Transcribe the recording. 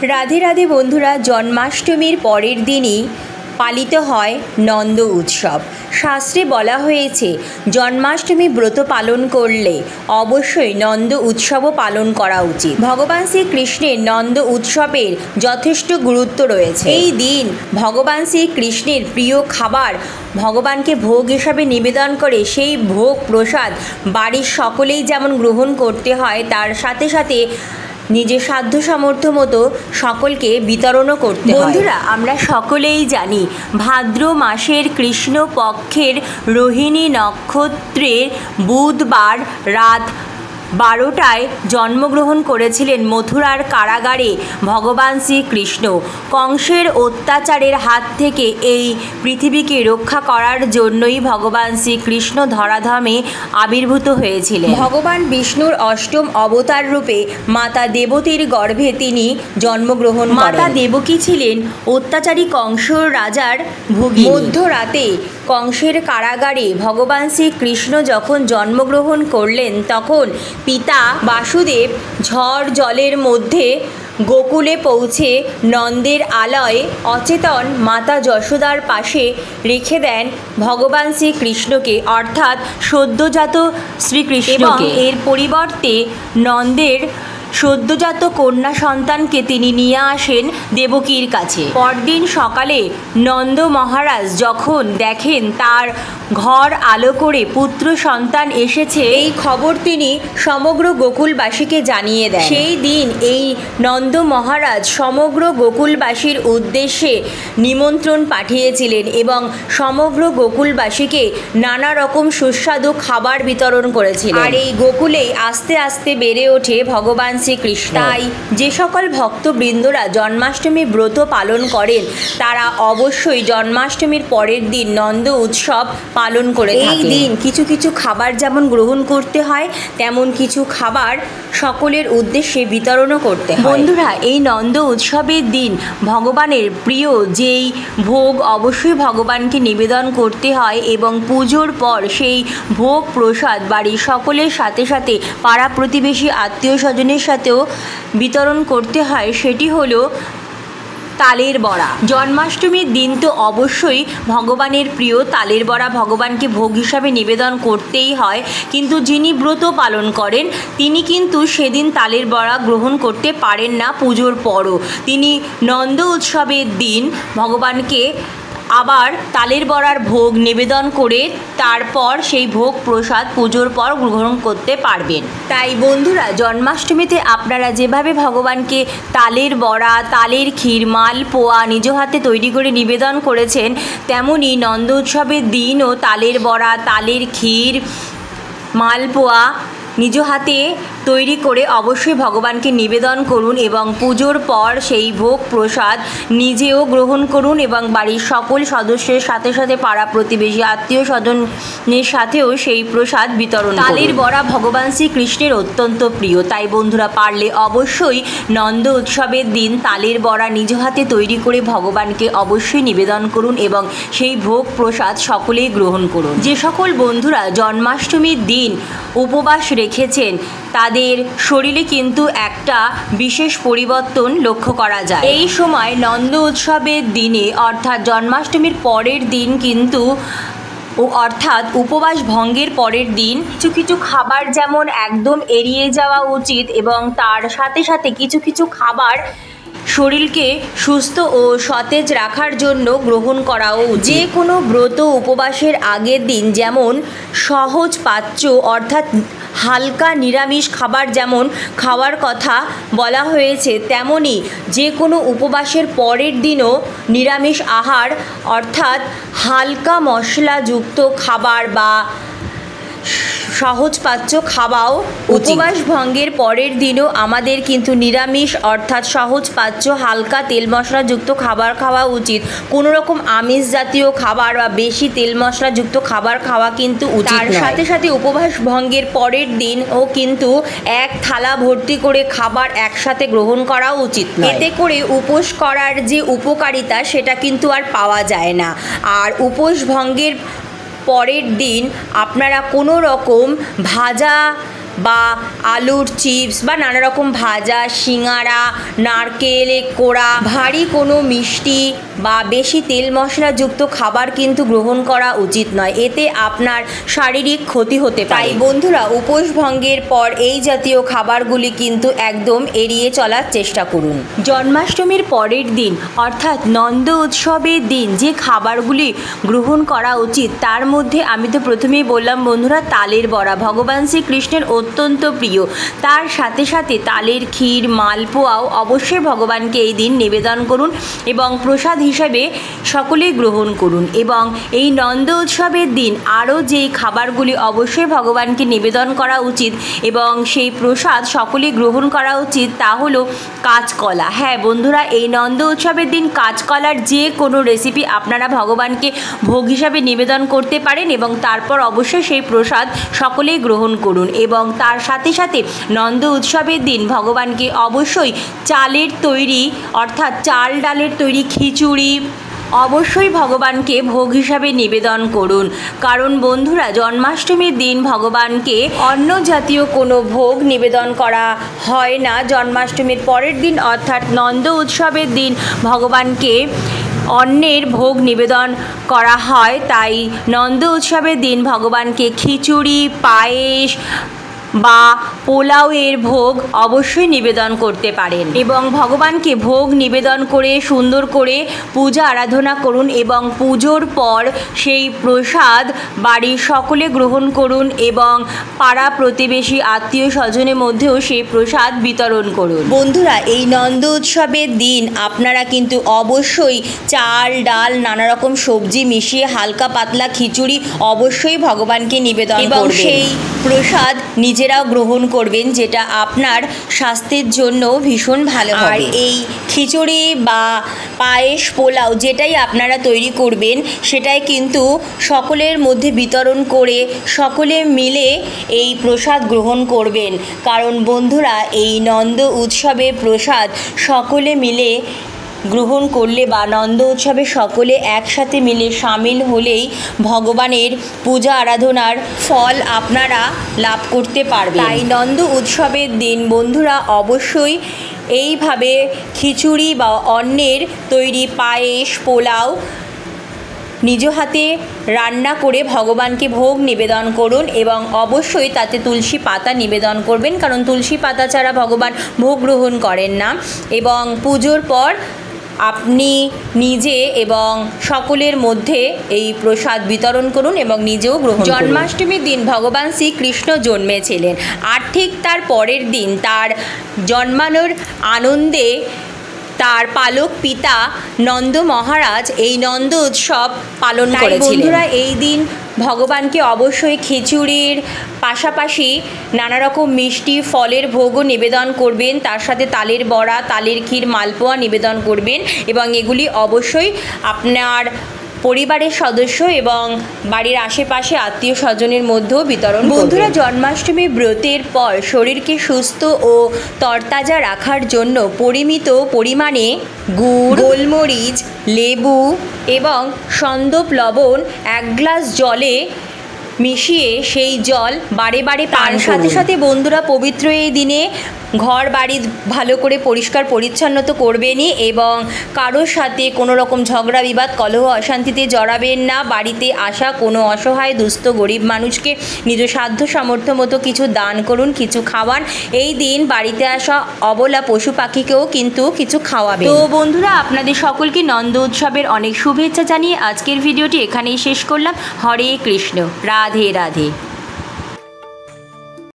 রাধে রাধে বন্ধুরা, জন্মাষ্টমীর পরের দিনই পালিত হয় নন্দ উৎসব। শাস্ত্রে বলা হয়েছে জন্মাষ্টমী ব্রত পালন করলে অবশ্যই নন্দ উৎসবও পালন করা উচিত। ভগবান শ্রীকৃষ্ণের নন্দ উৎসবের যথেষ্ট গুরুত্ব রয়েছে। এই দিন ভগবান শ্রীকৃষ্ণের প্রিয় খাবার ভগবানকে ভোগ হিসাবে নিবেদন করে সেই ভোগ প্রসাদ বাড়ির সকলেই যেমন গ্রহণ করতে হয়, তার সাথে সাথে নিজের সাধ্য সামর্থ্য মতো সকলকে বিতরণও করতে হয়। বন্ধুরা, আমরা সকলেই জানি ভাদ্র মাসের কৃষ্ণ পক্ষের রোহিণী নক্ষত্রের বুধবার রাত 12টায় জন্মগ্রহণ করেছিলেন মথুরার কারাগারে ভগবান শ্রীকৃষ্ণ। কংসের অত্যাচারের হাত থেকে এই পৃথিবীকে রক্ষা করার জন্যই ভগবান শ্রীকৃষ্ণ ধরাধামে আবির্ভূত হয়েছিলেন। ভগবান বিষ্ণুর অষ্টম অবতার রূপে মাতা দেবতীর গর্ভে তিনি জন্মগ্রহণ করেন। মাতা দেবকী ছিলেন অত্যাচারী কংস রাজার ভগিনী। মধ্যরাতে কংসের কারাগারে ভগবান শ্রীকৃষ্ণ যখন জন্মগ্রহণ করলেন, তখন পিতা বাসুদেব ঝড় জলের মধ্যে গোকুলে পৌঁছে নন্দের আলয়ে অচেতন মাতা যশোদার পাশে রেখে দেন ভগবান শ্রীকৃষ্ণকে, অর্থাৎ সদ্যজাত শ্রীকৃষ্ণকে। এর পরিবর্তে নন্দের সদ্যজাত কন্যা সন্তানকে তিনি নিয়ে আসেন দেবকীর কাছে। পরদিন সকালে নন্দ মহারাজ যখন দেখেন তার ঘর আলো করে পুত্র সন্তান এসেছে, এই খবর তিনি সমগ্র গোকুলবাসীকে জানিয়ে দেন। সেই দিন এই নন্দ মহারাজ সমগ্র গোকুলবাসীর উদ্দেশ্যে নিমন্ত্রণ পাঠিয়েছিলেন এবং সমগ্র গোকুলবাসীকে নানা রকম সুস্বাদু খাবার বিতরণ করেছিলেন। আর এই গোকুলেই আস্তে আস্তে বেড়ে ওঠে ভগবান শ্রীকৃষ্ণ। তাই যে সকল ভক্তবৃন্দরা জন্মাষ্টমী ব্রত পালন করেন, তারা অবশ্যই জন্মাষ্টমীর পরের দিন নন্দ উৎসব পালন করে থাকেন। এই দিন কিছু কিছু খাবার যেমন গ্রহণ করতে হয়, তেমন কিছু খাবার সকলের উদ্দেশ্যে বিতরণও করতে হয়। বন্ধুরা, এই নন্দ উৎসবের দিন ভগবানের প্রিয় যেই ভোগ অবশ্যই ভগবানকে নিবেদন করতে হয় এবং পুজোর পর সেই ভোগ প্রসাদ বাড়ির সকলের সাথে সাথে পাড়া প্রতিবেশী আত্মীয় স্বজনের সাথেও বিতরণ করতে হয়। সেটি হলো তালের বড়া। জন্মাষ্টমীর দিন তো অবশ্যই ভগবানের প্রিয় তালের বড়া ভগবানকে ভোগ হিসাবে নিবেদন করতেই হয়, কিন্তু যিনি ব্রত পালন করেন তিনি কিন্তু সেদিন তালের বড়া গ্রহণ করতে পারেন না পুজোর পরও। তিনি নন্দ উৎসবের দিন ভগবানকে আবার তালের বড়ার ভোগ নিবেদন করে তারপর সেই ভোগ প্রসাদ পুজোর পর গ্রহণ করতে পারবেন। তাই বন্ধুরা, জন্মাষ্টমীতে আপনারা যেভাবে ভগবানকে তালের বড়া, তালের ক্ষীর, মালপোয়া নিজ হাতে তৈরি করে নিবেদন করেছেন, তেমনই নন্দ উৎসবের দিনও তালের বড়া, তালের ক্ষীর, মালপোয়া নিজ হাতে তৈরি করে অবশ্যই ভগবানকে নিবেদন করুন এবং পুজোর পর সেই ভোগ প্রসাদ নিজেও গ্রহণ করুন এবং বাড়ির সকল সদস্যের সাথে সাথে পাড়া প্রতিবেশী আত্মীয় স্বজনের সাথেও সেই প্রসাদ বিতরণ করুন। তালের বড়া ভগবান শ্রীকৃষ্ণের অত্যন্ত প্রিয়, তাই বন্ধুরা পারলে অবশ্যই নন্দ উৎসবের দিন তালের বড়া নিজ হাতে তৈরি করে ভগবানকে অবশ্যই নিবেদন করুন এবং সেই ভোগ প্রসাদ সকলেই গ্রহণ করুন। যে সকল বন্ধুরা জন্মাষ্টমীর দিন উপবাস রেখেছেন, তাদের শরীরে কিন্তু একটা বিশেষ পরিবর্তন লক্ষ্য করা যায়। এই সময় নন্দ উৎসবের দিনে অর্থাৎ জন্মাষ্টমীর পরের দিন কিন্তু অর্থাৎ উপবাস ভঙ্গের পরের দিন কিছু কিছু খাবার যেমন একদম এড়িয়ে যাওয়া উচিত এবং তার সাথে সাথে কিছু কিছু খাবার শরীরকে সুস্থ ও সতেজ রাখার জন্য গ্রহণ করাও। যে কোনো ব্রত উপবাসের আগের দিন যেমন সহজ পাচ্য অর্থাৎ হালকা নিরামিষ খাবার যেমন খাওয়ার কথা বলা হয়েছে, তেমনি যে কোনো উপবাসের পরের দিনও নিরামিষ আহার অর্থাৎ হালকা মশলাযুক্ত খাবার বা সহজ পাচ্য খাওয়াও। উপবাস ভঙ্গের পরের দিনও আমাদের কিন্তু নিরামিষ অর্থাৎ সহজ পাচ্য হালকা তেল মশলাযুক্ত খাবার খাওয়া উচিত। কোনো রকম আমিষ জাতীয় খাবার বা বেশি তেল মশলাযুক্ত খাবার খাওয়া কিন্তু উচিত। তার সাথে সাথে উপবাস ভঙ্গের পরের দিনও কিন্তু এক থালা ভর্তি করে খাবার একসাথে গ্রহণ করা উচিত। এতে করে উপোস করার যে উপকারিতা সেটা কিন্তু আর পাওয়া যায় না। আর উপোস ভঙ্গের পরের দিন আপনারা কোনো রকম ভাজা বা আলুর চিপস বা নানা রকম ভাজা, সিঙাড়া, নারকেল কোড়া, ভারী কোনো মিষ্টি বা বেশি তেল মশলাযুক্ত খাবার কিন্তু গ্রহণ করা উচিত নয়, এতে আপনার শারীরিক ক্ষতি হতে পারে। তাই বন্ধুরা, উপোস ভঙ্গের পর এই জাতীয় খাবারগুলি কিন্তু একদম এড়িয়ে চলার চেষ্টা করুন। জন্মাষ্টমীর পরের দিন অর্থাৎ নন্দ উৎসবের দিন যে খাবারগুলি গ্রহণ করা উচিত তার মধ্যে আমি তো প্রথমেই বললাম বন্ধুরা, তালের বড়া ভগবান শ্রীকৃষ্ণের অত্যন্ত প্রিয়। তার সাথে সাথে তালের ক্ষীর, মালপোয়াও অবশ্যই ভগবানকে এই দিন নিবেদন করুন এবং প্রসাদ হিসাবে সকলেই গ্রহণ করুন। এবং এই নন্দ উৎসবের দিন আরও যেই খাবারগুলি অবশ্যই ভগবানকে নিবেদন করা উচিত এবং সেই প্রসাদ সকলেই গ্রহণ করা উচিত তা হলো কাঁচকলা। হ্যাঁ বন্ধুরা, এই নন্দ উৎসবের দিন কাঁচকলার যে কোনো রেসিপি আপনারা ভগবানকে ভোগ হিসাবে নিবেদন করতে পারেন এবং তারপর অবশ্যই সেই প্রসাদ সকলেই গ্রহণ করুন। এবং তার সাথে সাথে নন্দ উৎসবের দিন ভগবানকে অবশ্যই চালের তৈরি অর্থাৎ চাল ডালের তৈরি খিচুড়ি অবশ্যই ভগবানকে ভোগ হিসাবে নিবেদন করুন। কারণ বন্ধুরা, জন্মাষ্টমীর দিন ভগবানকে অন্ন জাতীয় কোনো ভোগ নিবেদন করা হয় না। জন্মাষ্টমীর পরের দিন অর্থাৎ নন্দ উৎসবের দিন ভগবানকে অন্নের ভোগ নিবেদন করা হয়। তাই নন্দ উৎসবের দিন ভগবানকে খিচুড়ি, পায়েস বা পোলাওয়ের ভোগ অবশ্যই নিবেদন করতে পারেন এবং ভগবানকে ভোগ নিবেদন করে সুন্দর করে পূজা আরাধনা করুন এবং পুজোর পর সেই প্রসাদ বাড়ির সকলে গ্রহণ করুন এবং পাড়া প্রতিবেশী আত্মীয় স্বজনের মধ্যেও সেই প্রসাদ বিতরণ করুন। বন্ধুরা, এই নন্দ উৎসবের দিন আপনারা কিন্তু অবশ্যই চাল ডাল নানা রকম সবজি মিশিয়ে হালকা পাতলা খিচুড়ি অবশ্যই ভগবানকে নিবেদন করবেন এবং সেই প্রসাদ নিজেরাও গ্রহণ করবেন, যেটা আপনার স্বাস্থ্যের জন্য ভীষণ ভালো হবে। আর এই খিচুড়ি বা পায়েস, পোলাও যেটাই আপনারা তৈরি করবেন সেটাই কিন্তু সকলের মধ্যে বিতরণ করে সকলে মিলে এই প্রসাদ গ্রহণ করবেন। কারণ বন্ধুরা, এই নন্দ উৎসবে প্রসাদ সকলে মিলে গ্রহণ করলে বা নন্দ উৎসবে সকলে একসাথে মিলে সামিল হলেই ভগবানের পূজা আরাধনার ফল আপনারা লাভ করতে পারবেন। তাই নন্দ উৎসবের দিন বন্ধুরা অবশ্যই এইভাবে খিচুড়ি বা অন্নের তৈরি পায়েস, পোলাও নিজ হাতে রান্না করে ভগবানকে ভোগ নিবেদন করুন এবং অবশ্যই তাতে তুলসী পাতা নিবেদন করবেন, কারণ তুলসী পাতা ছাড়া ভগবান ভোগ গ্রহণ করেন না। এবং পুজোর পর আপনি নিজে এবং সকলের মধ্যে এই প্রসাদ বিতরণ করুন এবং নিজেও গ্রহণ করুন। জন্মাষ্টমীর দিন ভগবান শ্রীকৃষ্ণ জন্মেছিলেন আর ঠিক তার পরের দিন তার জন্মানোর আনন্দে তার পালক পিতা নন্দ মহারাজ এই নন্দ উৎসব পালন করেছিলেন। বন্ধুরা, এই দিন ভগবানকে অবশ্যই খিচুড়ির পাশাপাশি নানা রকম মিষ্টি ফলের ভোগও নিবেদন করবেন, তার সাথে তালের বড়া, তালের ক্ষীর, মালপোয়া নিবেদন করবেন এবং এগুলি অবশ্যই আপনার পরিবারের সদস্য এবং বাড়ির আশেপাশে আত্মীয় স্বজনের মধ্যেও বিতরণ করবেন। বন্ধুরা, জন্মাষ্টমী ব্রতের পর শরীরকে সুস্থ ও তরতাজা রাখার জন্য পরিমিত পরিমাণে গুড়, গোলমরিচ, লেবু এবং সন্দপ লবণ 1 গ্লাস জলে মিশিয়ে সেই জল বারে বারে পান করুন। সাথে সাথে বন্ধুরা, পবিত্র এই দিনে ঘর বাড়ি ভালো করে পরিষ্কার পরিচ্ছন্ন তো করবেনই এবং কারোর সাথে কোনো রকম ঝগড়া বিবাদ, কলহ, অশান্তিতে জড়াবেন না। বাড়িতে আসা কোনো অসহায় দুস্থ গরিব মানুষকে নিজ সাধ্য সামর্থ্য মতো কিছু দান করুন, কিছু খাওয়ান। এই দিন বাড়িতে আসা অবলা পশু পাখিকেও কিন্তু কিছু খাওয়াবেন। তো বন্ধুরা, আপনাদের সকলকে নন্দ উৎসবের অনেক শুভেচ্ছা জানিয়ে আজকের ভিডিওটি এখানেই শেষ করলাম। হরে কৃষ্ণ, রাধে রাধে।